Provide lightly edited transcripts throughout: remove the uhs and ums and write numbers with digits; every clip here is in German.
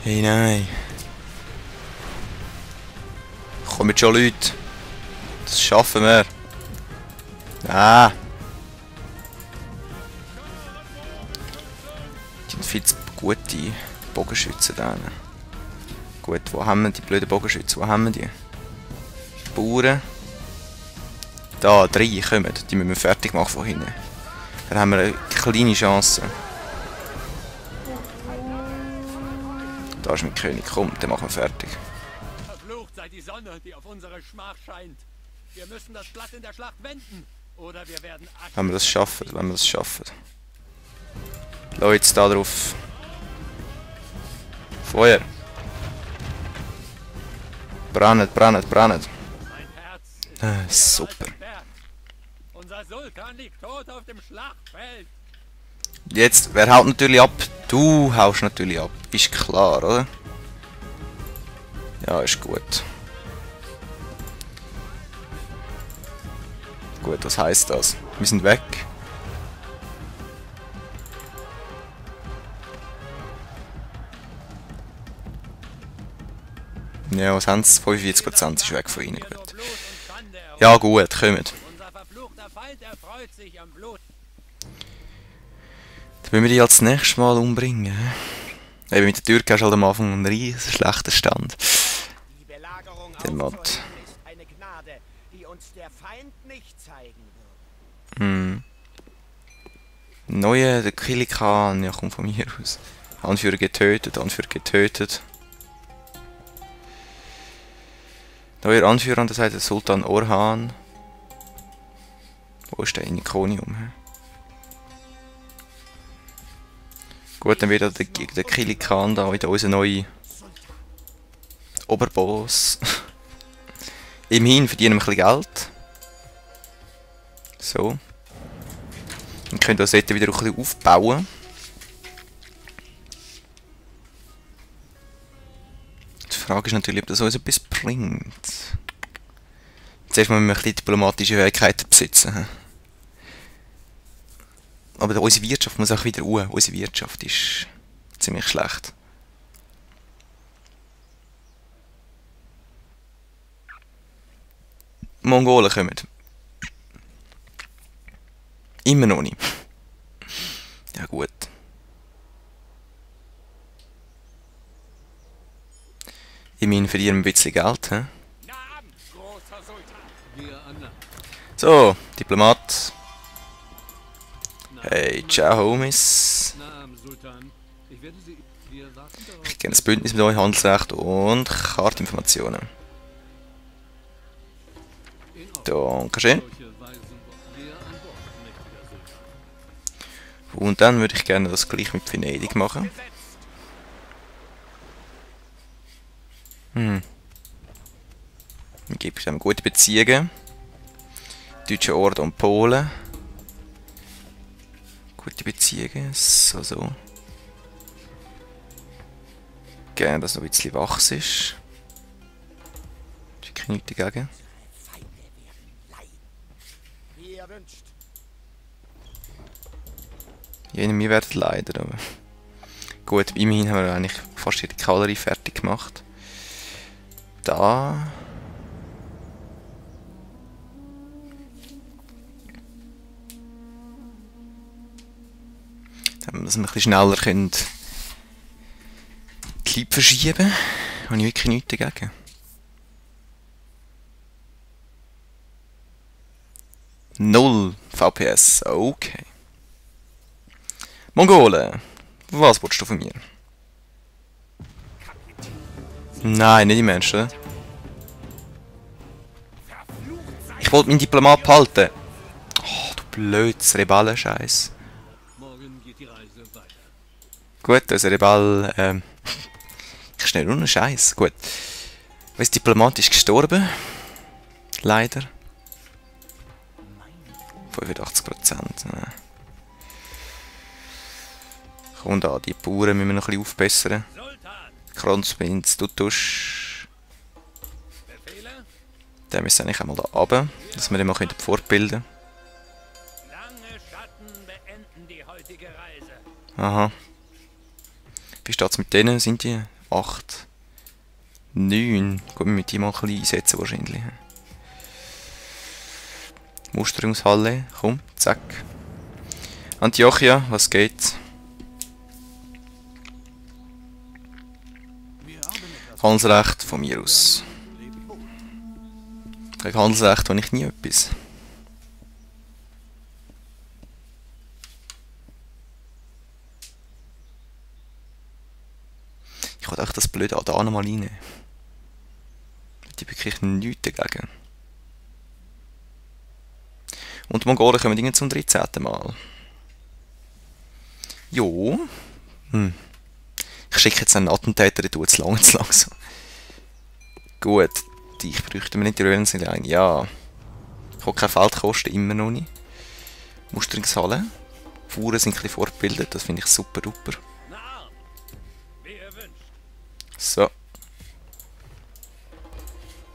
Hey, nein. Kommen schon Leute. Das schaffen wir. Ah. Die sind viel zu gute Bogenschützen da. Gut, wo haben wir die blöden Bogenschützen? Wo haben wir die? Bauern. Da, 3 kommen. Die müssen wir fertig machen von hinten. Dann haben wir eine kleine Chance. Da ist mein König. Komm, den machen wir fertig. Verflucht sei die Sonne, die auf unsere Schmach scheint. Wir müssen das Blatt in der Schlacht wenden. Oder wir werden... Wenn wir das schaffen, wenn wir das schaffen. Leute, da drauf. Feuer. Brennt, brennt, brennt. Mein Herz ist Super. unser Sultan liegt tot auf dem Schlachtfeld. Jetzt, wer haut natürlich ab? Du haust natürlich ab. Ist klar, oder? Ja, ist gut. Gut, was heisst das? Wir sind weg. Ja, was haben sie? 45% ist weg von ihnen. Gut. Ja, gut, kommt. Unser verfluchter Feind erfreut sich am Blut. Dann müssen wir die als nächstes Mal umbringen. Eben mit der Türke hast du halt am Anfang einen riesen schlechten Stand. Die Belagerung Der Mod. aufzunehmen ist eine Gnade, die uns der Feind nicht zeigen wird. Hm. Neue, der Kilikan, ja, kommt von mir aus. Anführer getötet, Anführer getötet. Neuer Anführer an der Seite, Sultan Orhan. Wo ist der in Iconium? He? Gut, dann wieder der Kilikan da, wieder unser neuer Oberboss. Immerhin verdienen wir ein bisschen Geld. So. Dann können wir das wieder ein bisschen aufbauen. Die Frage ist natürlich, ob das uns etwas bringt. Zuerst müssen wir ein bisschen diplomatische Fähigkeiten besitzen. Aber unsere Wirtschaft muss auch wieder ruhen. Unsere Wirtschaft ist ziemlich schlecht. Mongolen kommen. Immer noch nicht. Ja gut. Immerhin verdienen wir ein bisschen Geld. He? So, Diplomat. Hey, ciao Homies. Ich kenne das Bündnis mit euch, Handelsrecht und Kartinformationen. Dankeschön. Und dann würde ich gerne das gleich mit Venedig machen. Wir haben gute Beziehungen. Deutsche Orden und Polen. Gute Beziehungen. So. Gerne, dass noch ein bisschen Wachs ist. Ich nichts dagegen. Wir werden leider, aber gut, immerhin haben wir eigentlich fast die Kavallerie fertig gemacht. Da. Damit wir das ein bisschen schneller können die Leute verschieben. Habe ich wirklich nichts dagegen. Null VPS, okay. Mongolen, was willst du von mir? Nein, nicht die Menschen. Ich wollte meinen Diplomat behalten. Oh, du blödes Rebellen-Scheiß. Gut, unser Rebell, ich schnell nur einen Scheiß. Gut. Unser Diplomat ist gestorben. Leider. 85%. Komm da, die Bauern müssen wir noch ein bisschen aufbessern. Kronprinz, du tust. Der müsste eigentlich einmal da runter, dass wir den mal fortbilden können. Aha. Wie steht es mit denen? Sind die 8, 9. Gut, wir müssen die mal ein bisschen einsetzen wahrscheinlich. Musterungshalle, komm, zack. Antiochia, was geht? Handelsrecht von mir aus. Gegen Handelsrecht habe ich nie etwas. Ich wollte auch das blöde Adana mal rein. Die wirklich nichts dagegen. Und die Mongolen kommen irgendwie zum 13. Mal. Jo. Ich schicke jetzt einen Attentäter, der tut es langsam. Gut. Ich bräuchte mir nicht die Röhrensicht ein. Ja. Ich habe keine Feldkosten, immer noch nicht. Musterungshalle. Fuhren sind ein bisschen fortgebildet, das finde ich super duper. So.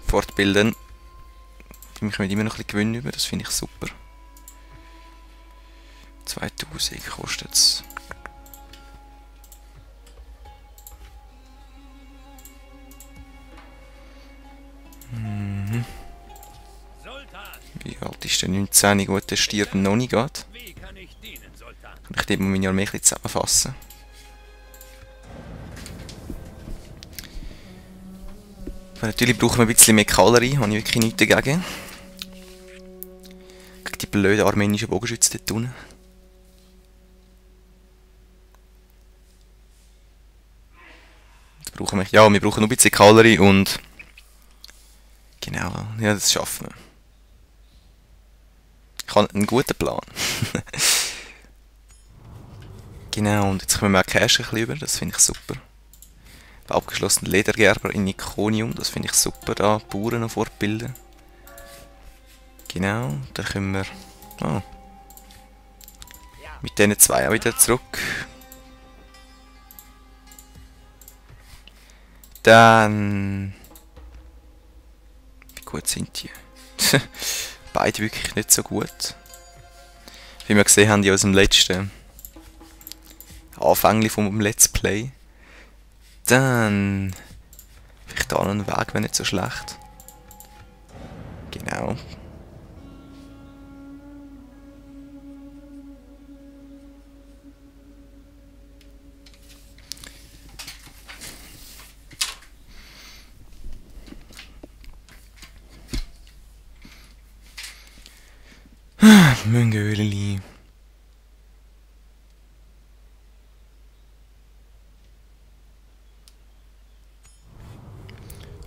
Fortbilden. Für mich kommen immer noch ein bisschen Gewinn über, das finde ich super. 2000 kostet es. Wie alt ist der 19? Gut, der stirbt noch nicht gerade. Kann ich dort mal meine Armee ein bisschen zusammenfassen? Aber natürlich brauchen wir ein bisschen mehr Kavallerie, habe ich wirklich nichts dagegen. Gegen die blöden armenischen Bogenschützen dort unten. Ja, wir brauchen noch ein bisschen Kavallerie und... Genau, ja, das schaffen wir. Ich habe einen guten Plan. Genau, und jetzt kommen wir auch Cash ein bisschen über, das finde ich super. Abgeschlossene Ledergerber in Iconium, das finde ich super, da Bauern noch fortbilden. Genau, dann können wir mit diesen zwei auch wieder zurück. Dann... Wie gut sind die? Beide wirklich nicht so gut. Wie wir gesehen haben in unserem letzten Anfängli vom Let's Play. Dann... Vielleicht da noch ein Weg, wäre nicht so schlecht. Genau. Mungöli.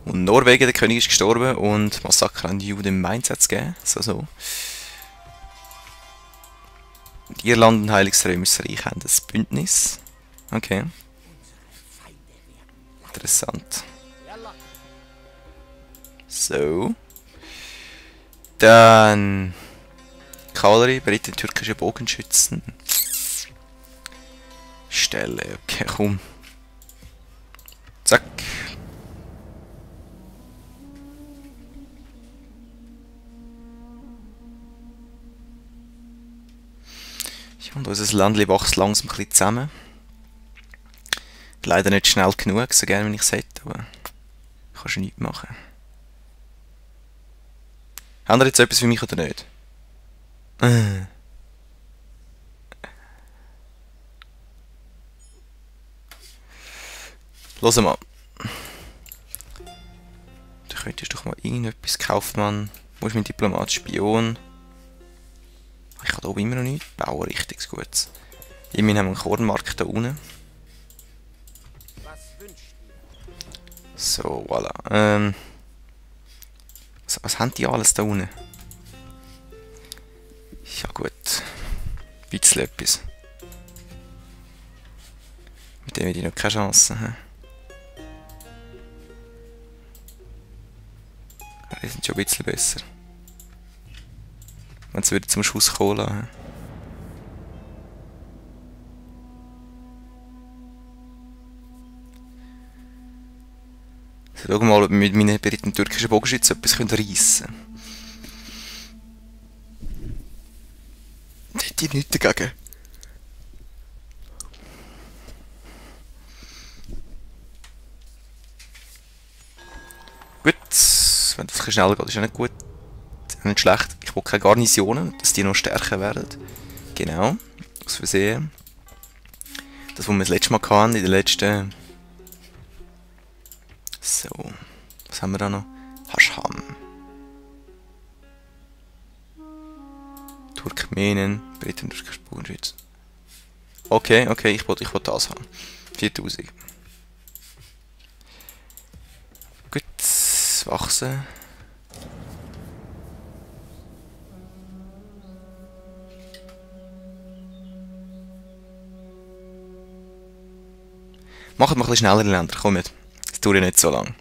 Und Norwegen, der König ist gestorben und Massaker an die Juden im Mindset gegeben. So. Irland und Heiliges Römisches Reich haben das Bündnis. Okay. Interessant. So. Dann... Kavallerie, Briten, türkische Bogenschützen. Stelle, okay, komm. Zack. Ja, und unser Land wächst langsam ein bisschen zusammen. Leider nicht schnell genug, so gerne wie ich es hätte, aber ich kann schon nichts machen. Haben wir jetzt etwas für mich oder nicht? Los mal. Du könntest doch mal irgendetwas, Kaufmann. Wo ist mein Diplomat, Spion? Ich habe da oben immer noch nichts. Bauen richtig gut. Immerhin haben wir einen Kornmarkt da unten. So, voilà. Was haben die alles da unten? Ja gut. Ein bisschen etwas. Mit dem hätte ich noch keine Chance. Die sind schon ein bisschen besser. Wenn sie zum Schuss kommen lassen. So, schau mal, ob wir mit meinen beritten türkischen Bogenschützen etwas reissen können. Die nichts dagegen. Wenn das schnell geht, ist ja nicht gut. Nicht schlecht. Ich will keine Garnisonen, dass die noch stärker werden. Genau. Aus Versehen. Das, was wir das letzte Mal hatten, in der letzten... So. Was haben wir da noch? Haschham. Turkmenen, Briten, türkische Bogenschützen. Okay, ich will das haben. 4000. Gut, wachsen. Macht mal ein bisschen schneller, Länder, kommt. Das dauert nicht so lang.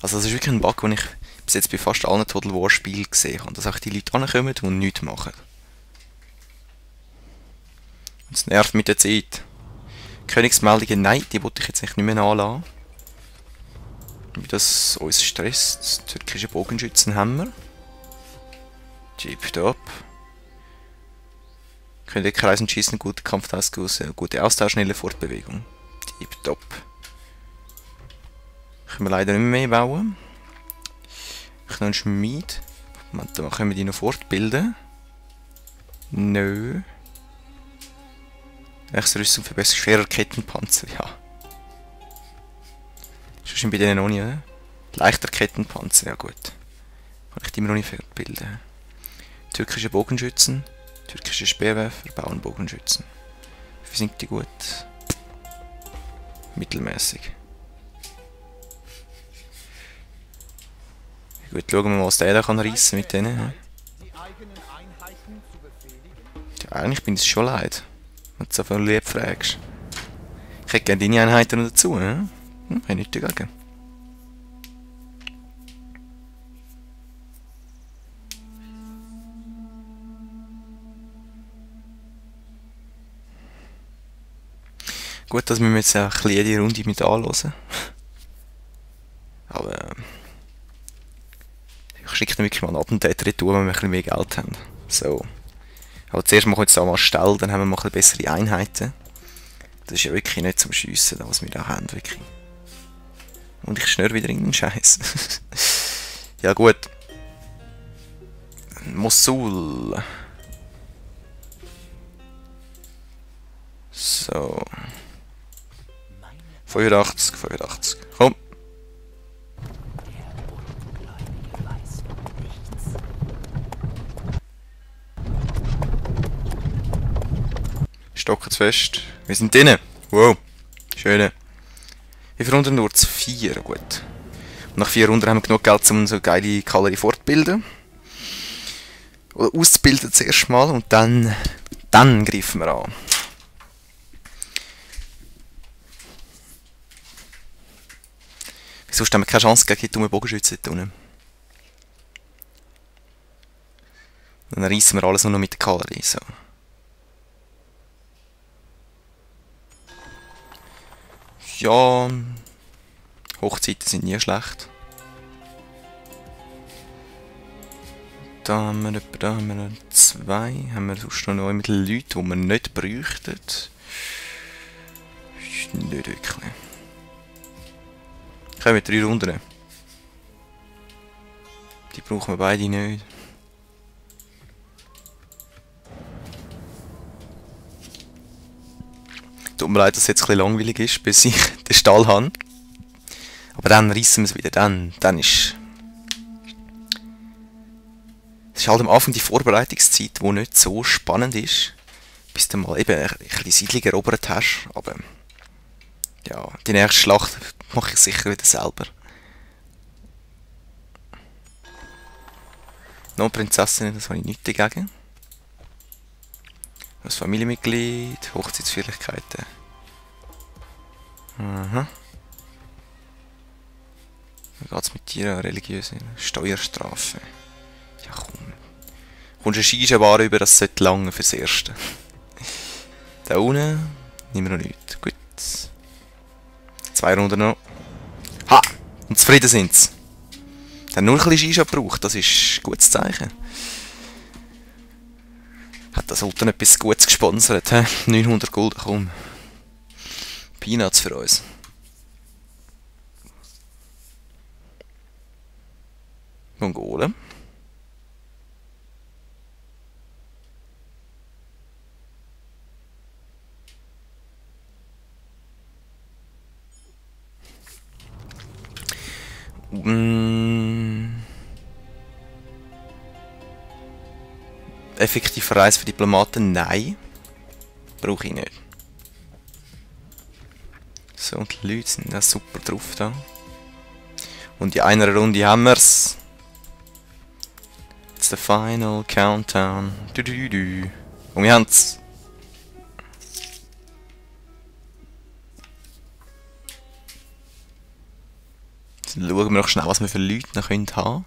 Also das ist wirklich ein Bug, den ich bis jetzt bei fast allen Total War Spielen gesehen habe. Dass auch die Leute ankommen und nichts machen. Und es nervt mit der Zeit. Königsmeldungen, nein, die wollte ich jetzt nicht mehr anlassen. Wie das uns stresst. Türkische Bogenschützen haben wir. Jeep top. Können kreisen, schießen, gute Kampfausgüsse, gute Austausch, schnelle Fortbewegung. Jeep top. Können wir leider nicht mehr bauen. Ich habe noch einen Schmied. Moment, dann können wir die noch fortbilden. Nö. Nächste Rüstung verbessert, schwerer Kettenpanzer, ja. Das ist schon bei denen noch nicht, oder? Leichter Kettenpanzer, ja gut. Kann ich die immer noch nicht fortbilden. Türkische Bogenschützen, türkische Speerwerfer, bauen Bogenschützen. Wie sind die gut? Mittelmäßig. Gut, schauen wir mal, was der da kann reissen mit denen. Ja, eigentlich bin ich es schon leid, wenn du so viel lieb fragst. Ich hätte gerne deine Einheiten noch dazu, ne? Hm, ich habe nichts dagegen. Gut, dass wir jetzt auch ein bisschen jede Runde mit anhören. Aber ich schicke dann wirklich mal ein Attentat retour, wenn wir ein bisschen mehr Geld haben. So. Aber zuerst machen wir jetzt mal Stall, dann haben wir mal ein bisschen bessere Einheiten. Das ist ja wirklich nicht zum Schiessen, was wir da haben, wirklich. Und ich schnür wieder in den Scheiß. Ja gut. Mosul. So. 85. Komm. Stocken fest. Wir sind drinnen. Wow. Schöne. Wie viele Runden nur? 4. Gut. Und nach 4 Runden haben wir genug Geld, um so geile Kavallerie fortzubilden. Oder auszubilden zuerst mal und dann greifen wir an. Sonst haben wir keine Chance gegen die dummen Bogenschützen da unten. Dann reissen wir alles nur noch mit der Kavallerie. So. Ja, Hochzeiten sind nie schlecht. Da haben wir 2. Haben wir sonst noch mit Leuten, die wir nicht bräuchten. Nicht wirklich. Okay, mit 3 Runden. Die brauchen wir beide nicht. Tut mir leid, dass es jetzt ein bisschen langweilig ist, bis ich den Stall habe. Aber dann reissen wir es wieder. Dann ist... Es ist halt am Anfang die Vorbereitungszeit, die nicht so spannend ist. Bis du mal eben ein bisschen Siedlung erobert hast. Aber... Ja, die nächste Schlacht mache ich sicher wieder selber. Noch Prinzessinnen, das habe ich nichts dagegen. Das Familienmitglied, Hochzeitsfeierlichkeiten. Aha. Wie geht es mit dir? Religiöse Steuerstrafe. Ja komm. Kommst du eine Skischenbar über, das sollte lange fürs Erste. Da unten nehmen wir noch nichts. Gut. 2 Runden noch. Ha! Und zufrieden sind sie. Dann nur ein bisschen Skischan gebraucht, das ist ein gutes Zeichen. Hat der Sultan etwas Gutes gesponsert, he? 900 Gulden, komm. Peanuts für uns. Mongolen. Effektiv Reise für Diplomaten? Nein. Brauche ich nicht. So, und die Leute sind ja super drauf da. Und in einer Runde haben wir's. It's the final countdown. Du, du, du. Und wir haben's. Dann schauen wir noch schnell, was wir für Leute noch haben können.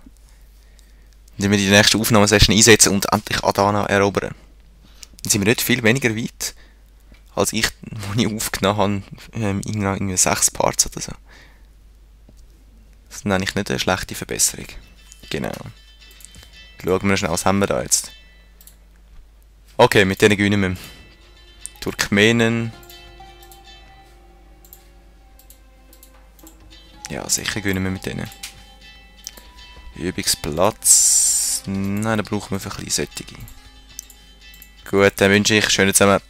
Wenn wir die nächste Aufnahmesession einsetzen und endlich Adana erobern. Dann sind wir nicht viel weniger weit, als ich, wo ich aufgenommen habe, irgendwie 6 Parts oder so. Das ist eigentlich nicht eine schlechte Verbesserung. Genau. Schauen wir schnell, was haben wir da jetzt. Okay, mit denen gewinnen wir. Turkmenen. Ja, sicher gewinnen wir mit denen. Übungsplatz. Nein, da brauchen wir für ein bisschen Sättige. Gut, dann wünsche ich schönen zusammen.